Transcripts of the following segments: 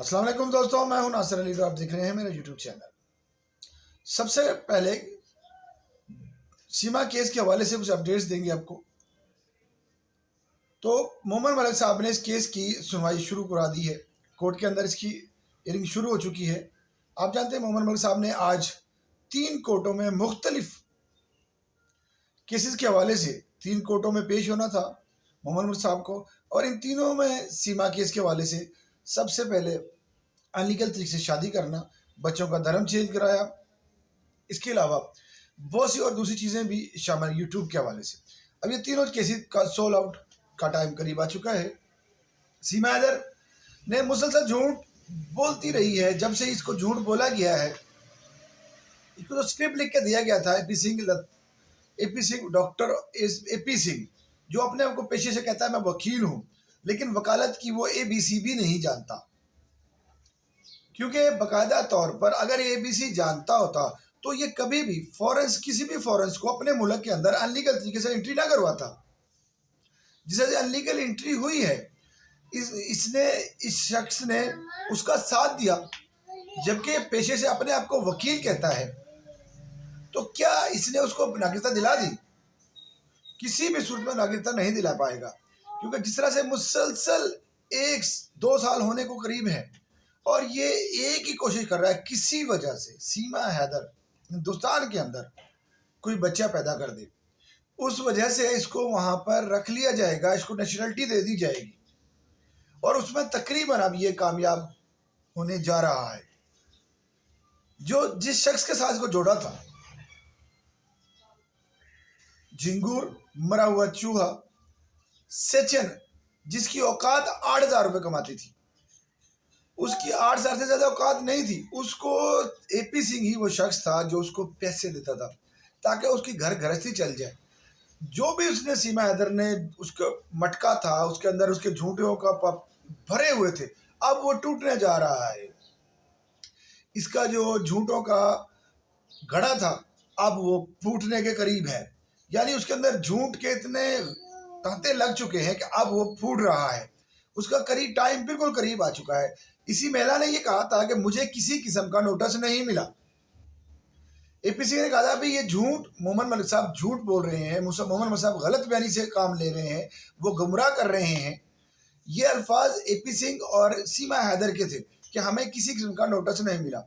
السلام علیکم دوستوں، میں ہوں ناصر علی اور آپ دیکھ رہے ہیں میرا یوٹیوب چینل۔ سب سے پہلے سیما کیس کے حوالے سے کچھ اپڈیٹس دیں گے آپ کو۔ تو مومن ملک صاحب نے اس کیس کی سنوائی شروع کرا دی ہے، کورٹ کے اندر اس کی ہیئرنگ شروع ہو چکی ہے۔ آپ جانتے ہیں مومن ملک صاحب نے آج 3 کورٹوں میں مختلف کیسز کے حوالے سے 3 کورٹوں میں پیش ہونا تھا مومن ملک صاحب کو، اور ان تینوں میں سیما کیس کے حوالے سے سب سے پہلے انلیگل طریقے سے شادی کرنا، بچوں کا دھرم چینج کرایا، اس کے علاوہ بہت سی اور دوسری چیزیں بھی شامل یوٹیوب کے حوالے سے۔ اب یہ تینوں کیسز کا سول آؤٹ کا ٹائم قریب آ چکا ہے۔ سیما حیدر نے مسلسل جھوٹ بولتی رہی ہے، جب سے اس کو جھوٹ بولا گیا ہے۔ اس کو تو اسکرپٹ لکھ کے دیا گیا تھا ڈاکٹر اے پی سنگھ، جو اپنے آپ کو پیشے سے کہتا ہے میں وکیل ہوں، لیکن وکالت کی وہ ABC بھی نہیں جانتا، کیونکہ باقاعدہ طور پر اگر ABC جانتا ہوتا تو یہ کبھی بھی کسی بھی فورنس کو اپنے ملک کے اندر انلیگل طریقے سے انٹری نہ کرواتا۔ جسے انلیگل انٹری ہوئی ہے، اس شخص نے اس کا ساتھ دیا، جبکہ پیشے سے اپنے آپ کو وکیل کہتا ہے، تو کیا اس نے اس کو ناگرکتا دلا دی؟ کسی بھی صورت میں ناگرکتا نہیں دلا پائے گا، کیونکہ جس طرح سے مسلسل 1-2 سال ہونے کو قریب ہے اور یہ ایک ہی کوشش کر رہا ہے کسی وجہ سے سیما حیدر ہندوستان کے اندر کوئی بچہ پیدا کر دے، اس وجہ سے اس کو وہاں پر رکھ لیا جائے گا، اس کو نیشنلٹی دے دی جائے گی، اور اس میں تقریباً اب یہ کامیاب ہونے جا رہا ہے۔ جس شخص کے ساتھ اس کو جوڑا تھا، جھنگور مرا ہوا چوہا سچن، جس کی اوقات 8,000 روپے کماتی تھی، اس کی 8,000 سے زیادہ اوقات نہیں تھی، اس کو AP سنگھ ہی وہ شخص تھا جو اس کو پیسے دیتا تھا تاکہ اس کی گھر گھرستی چل جائے۔ جو بھی اس نے سیما حیدر نے اس کا مٹکا تھا، اس کے اندر اس کے جھوٹوں کا بھرے ہوئے تھے، اب وہ ٹوٹنے جا رہا ہے۔ اس کا جو جھوٹوں کا گھڑا تھا اب وہ پھوٹنے کے قریب ہے، یعنی اس کے اندر جھوٹ کے اتنے تانتے لگ چکے ہیں کہ اب وہ پھوٹ رہا ہے، اس کا ٹائم بالکل قریب آ چکا ہے۔ اسی مہیلا نے یہ کہا تھا کہ مجھے کسی قسم کا نوٹس نہیں ملا۔ AP سنگھ نے کہا تھا بھی یہ جھوٹ مومن ملک صاحب جھوٹ بول رہے ہیں، مومن ملک صاحب غلط بیانی سے کام لے رہے ہیں، وہ گمراہ کر رہے ہیں۔ یہ الفاظ AP سنگھ اور سیما حیدر کے تھے کہ ہمیں کسی قسم کا نوٹس نہیں ملا۔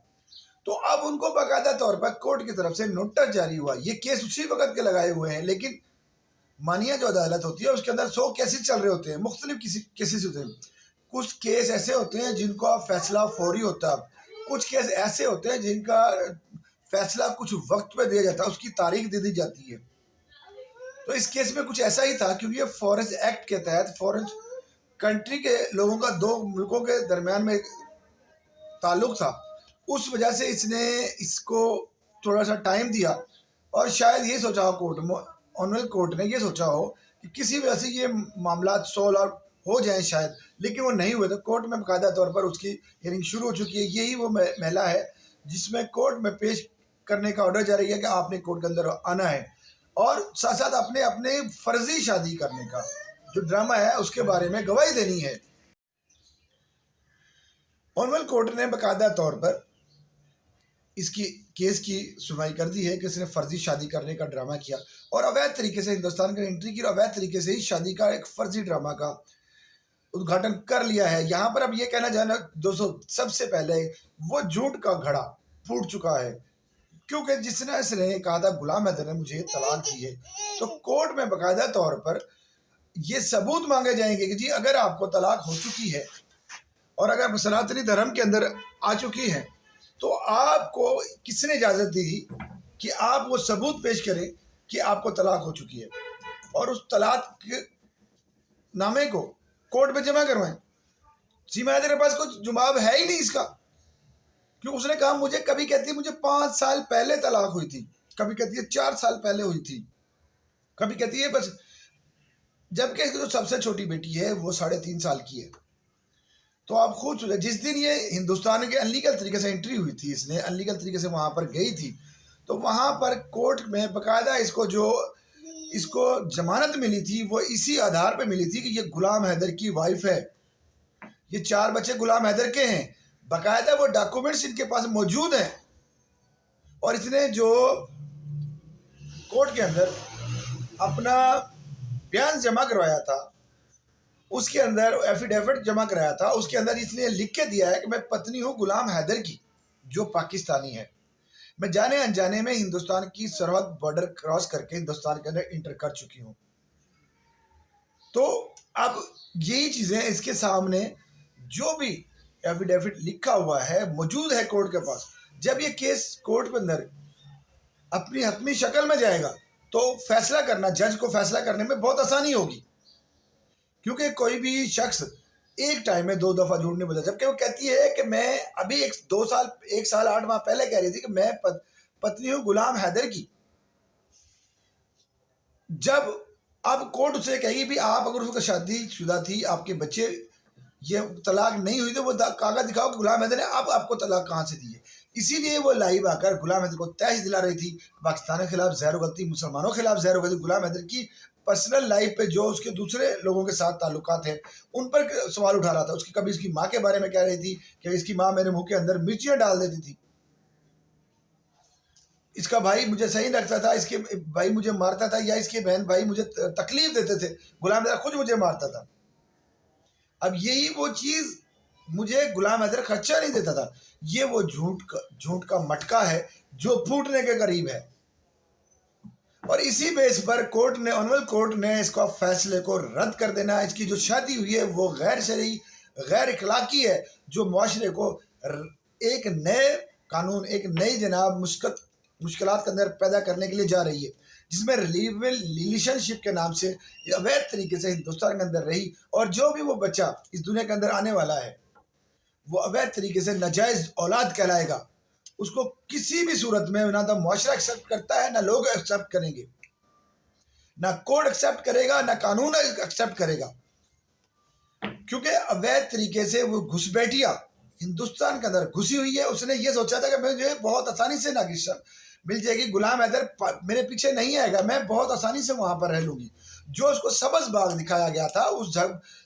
تو اب ان کو باقاعدہ طور پر کورٹ کی طرف سے نوٹس جاری ہوا۔ یہ کیس اسی وقت کے لگائے ہوئے ہیں، لیکن مانیہ جو عدالت ہوتی ہے اس کے اندر 100 کیسز چل رہے ہوتے ہیں، مختلف کیسز ہوتے ہیں۔ کچھ کیس ایسے ہوتے ہیں جن کا فیصلہ فوری ہوتا ہے، کچھ کیس ایسے ہوتے ہیں جن کا فیصلہ کچھ وقت پہ دیا جاتا ہے، اس کی تاریخ دے دی جاتی ہے۔ تو اس کیس میں کچھ ایسا ہی تھا، کیونکہ یہ فورنس ایکٹ کے تحت فورنس کنٹری کے لوگوں کا 2 ملکوں کے درمیان میں تعلق تھا، اس وجہ سے اس نے اس کو تھوڑا سا ٹائم دیا، اور شاید یہ سوچا ہو آنریبل کورٹ نے یہ سوچا ہو کہ کسی وجہ سے یہ معاملات سولو آؤٹ ہو جائیں شاید، لیکن وہ نہیں ہوئے۔ تو کورٹ میں باقاعدہ طور پر اس کی ہیئرنگ شروع ہو چکی ہے۔ یہی وہ مہیلا ہے جس میں کورٹ میں پیش کرنے کا آرڈر جاری ہے کہ آپ نے کورٹ کے اندر آنا ہے، اور ساتھ ساتھ اپنے فرضی شادی کرنے کا جو ڈرامہ ہے اس کے بارے میں گواہی دینی ہے۔ آنریبل کورٹ نے باقاعدہ طور پر اس کی کیس کی سنوائی کر دی ہے کہ اس نے فرضی شادی کرنے کا ڈرامہ کیا اور اویدھ طریقے سے ہندوستان کا انٹری کی، اور اویدھ طریقے سے ہی شادی کا ایک فرضی ڈرامہ کا ادگھاٹن کر لیا ہے۔ یہاں پر اب یہ کہنا چاہنا دوستو، سب سے پہلے وہ جھوٹ کا گھڑا پھوٹ چکا ہے، کیونکہ جس نے اس نے کہا تھا غلام حیدر نے مجھے طلاق دی ہے، تو کورٹ میں باقاعدہ طور پر یہ ثبوت مانگے جائیں گے کہ جی اگر آپ کو طلاق ہو چکی ہے اور اگر سناتنی دھرم کے اندر آ چکی ہے، تو آپ کو کس نے اجازت دی کہ آپ وہ ثبوت پیش کریں کہ آپ کو طلاق ہو چکی ہے، اور اس طلاق کے نامے کو کورٹ میں جمع کروائیں۔ سیما حیدر کے پاس کوئی جواب ہے ہی نہیں اس کا، کیوں اس نے کہا مجھے کبھی کہتی ہے مجھے 5 سال پہلے طلاق ہوئی تھی، کبھی کہتی ہے 4 سال پہلے ہوئی تھی، کبھی کہتی ہے بس، جبکہ جو سب سے چھوٹی بیٹی ہے وہ 3.5 سال کی ہے۔ تو آپ خود سوچیں، جس دن یہ ہندوستان کے انلیگل طریقے سے انٹری ہوئی تھی، اس نے انلیگل طریقے سے وہاں پر گئی تھی، تو وہاں پر کورٹ میں باقاعدہ اس کو ضمانت ملی تھی، وہ اسی آدھار پہ ملی تھی کہ یہ غلام حیدر کی وائف ہے، یہ 4 بچے غلام حیدر کے ہیں، باقاعدہ وہ ڈاکومنٹس ان کے پاس موجود ہیں، اور اس نے جو کورٹ کے اندر اپنا بیان جمع کروایا تھا، اس کے اندر ایفیڈیوٹ جمع کرایا تھا، اس کے اندر اس نے لکھ کے دیا ہے کہ میں پتنی ہوں غلام حیدر کی، جو پاکستانی ہے، میں جانے انجانے میں ہندوستان کی سرحد بارڈر کراس کر کے ہندوستان کے اندر انٹر کر چکی ہوں۔ تو اب یہی چیزیں اس کے سامنے جو بھی ایفیڈیوٹ لکھا ہوا ہے موجود ہے کورٹ کے پاس۔ جب یہ کیس کورٹ کے اندر اپنی حتمی شکل میں جائے گا تو فیصلہ کرنا، جج کو فیصلہ کرنے میں بہت آسانی ہوگی، کیونکہ کوئی بھی شخص ایک ٹائم میں 2 دفعہ جھوٹ نہیں بولا، جبکہ وہ کہتی ہے کہ میں ابھی 1 سال 8 ماہ پہلے کہہ رہی تھی کہ میں پتنی ہوں غلام حیدر کی۔ جب اب کورٹ اسے کہے گی بھی آپ اگر اس کا شادی شدہ تھی، آپ کے بچے، یہ طلاق نہیں ہوئی، تو وہ کاغذ دکھاؤ کہ غلام حیدر نے اب آپ کو طلاق کہاں سے دی ہے۔ اسی لیے وہ لائیو آ کر غلام حیدر کو تحش دلا رہی تھی، پاکستان کے خلاف زہر غلطی، مسلمانوں کے خلاف زہر غلطی، غلام حیدر کی پرسنل لائف پہ جو اس کے دوسرے لوگوں کے ساتھ تعلقات ہیں ان پر سوال اٹھا رہا تھا۔ کبھی اس کی ماں کے بارے میں کہہ رہی تھی کہ اس کی ماں میرے منہ کے اندر مرچیاں ڈال دیتی تھی، اس کا بھائی مجھے صحیح رکھتا تھا، اس کے بھائی مجھے مارتا تھا، یا اس کے بہن بھائی مجھے تکلیف دیتے تھے، غلام حیدر خود مجھے مارتا تھا۔ اب یہی وہ چیز مجھے غلام حیدر خدشہ نہیں دیتا تھا، یہ وہ جھوٹ کا مٹکا ہے جو پھوٹنے کے قریب ہے، اور اسی بیس پر آنریبل کورٹ نے اس کا فیصلے کو رد کر دینا۔ اس کی جو شادی ہوئی ہے وہ غیر شرعی، غیر اخلاقی ہے، جو معاشرے کو ایک نئے قانون، ایک نئی جناب مشکلات کے اندر پیدا کرنے کے لیے جا رہی ہے، جس میں ریلیشن شپ کے نام سے اویدھ طریقے سے ہندوستان کے اندر رہی، اور جو بھی وہ بچہ اس دنیا کے اندر آنے والا ہے وہ اویدھ طریقے سے ناجائز اولاد کہلائے گا۔ اس کو کسی بھی صورت میں نہ تو معاشرہ ایکسیپٹ کرتا ہے، نہ لوگ ایکسیپٹ کریں گے، نہ کورٹ ایکسیپٹ کرے گا، نہ قانون ایکسیپٹ کرے گا، کیونکہ اویدھ طریقے سے وہ گھسپیٹیا ہندوستان کے اندر گھسی ہوئی ہے۔ اس نے یہ سوچا تھا کہ مجھے بہت آسانی سے ناگزیر مل جائے گی، غلام حیدر میرے پیچھے نہیں آئے گا، میں بہت آسانی سے وہاں پر رہ لوں گی۔ جو اس کو سبز باغ دکھایا گیا تھا، اس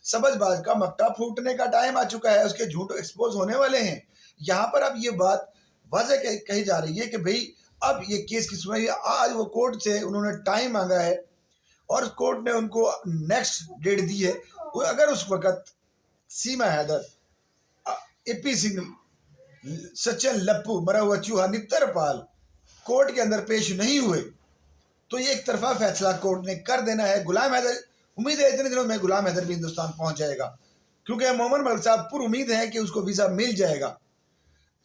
سبز باغ کا مکہ پھوٹنے کا ٹائم آ چکا ہے، اس کے جھوٹ ایکسپوز ہونے والے ہیں۔ یہاں پر اب یہ بات واضح کہی جا رہی ہے کہ بھئی اب یہ کیس کی سنوائی، آج وہ کورٹ سے انہوں نے ٹائم مانگا ہے، اور کورٹ نے ان کو نیکسٹ ڈیٹ دی ہے۔ اگر اس وقت سیما حیدر، اے پی سنگھ، سچن لپو، مرا ہوا چوہا، نتر پال کورٹ کے اندر پیش نہیں ہوئے تو یہ ایک طرفہ فیصلہ کورٹ نے کر دینا ہے۔ غلام حیدر، امید ہے اتنے دنوں میں غلام حیدر بھی ہندوستان پہنچ جائے گا، کیونکہ مومن ملک صاحب پر امید ہے کہ اس کو ویزا مل جائے گا،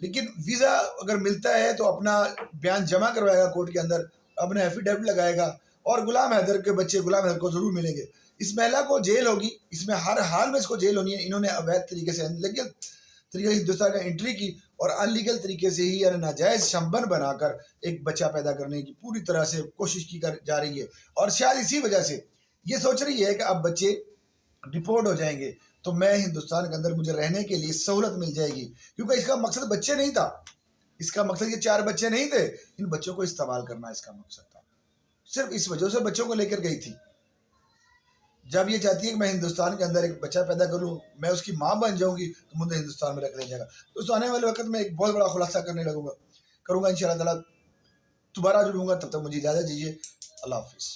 لیکن ویزا اگر ملتا ہے تو اپنا بیان جمع کروائے گا کورٹ کے اندر، اپنا ایفیڈیوٹ لگائے گا، اور غلام حیدر کے بچے غلام حیدر کو ضرور ملیں گے۔ اس مہیلا کو جیل ہوگی، اس میں ہر حال میں اس کو جیل ہونی ہے۔ انہوں نے اویدھ طریقے سے ہندوستان کا انٹری کی، اور ان لیگل طریقے سے ہی، یعنی ناجائز شمبن بنا کر ایک بچہ پیدا کرنے کی پوری طرح سے کوشش کی جا رہی ہے، اور شاید اسی وجہ سے یہ سوچ رہی ہے کہ اب بچے ڈپورٹ ہو جائیں گے تو میں ہندوستان کے اندر مجھے رہنے کے لیے سہولت مل جائے گی، کیونکہ اس کا مقصد بچے نہیں تھا، اس کا مقصد یہ 4 بچے نہیں تھے، ان بچوں کو استعمال کرنا اس کا مقصد تھا، صرف اس وجہ سے بچوں کو لے کر گئی تھی۔ جب یہ چاہتی ہے کہ میں ہندوستان کے اندر ایک بچہ پیدا کروں، میں اس کی ماں بن جاؤں گی، تو مجھے ہندوستان میں رکھ لیا جائے گا۔ تو آنے والے وقت میں ایک بہت بڑا خلاصہ کروں گا انشاءاللہ تعالیٰ، دوبارہ جڑوں گا، تب تک مجھے اجازت دیجیے، اللہ حافظ۔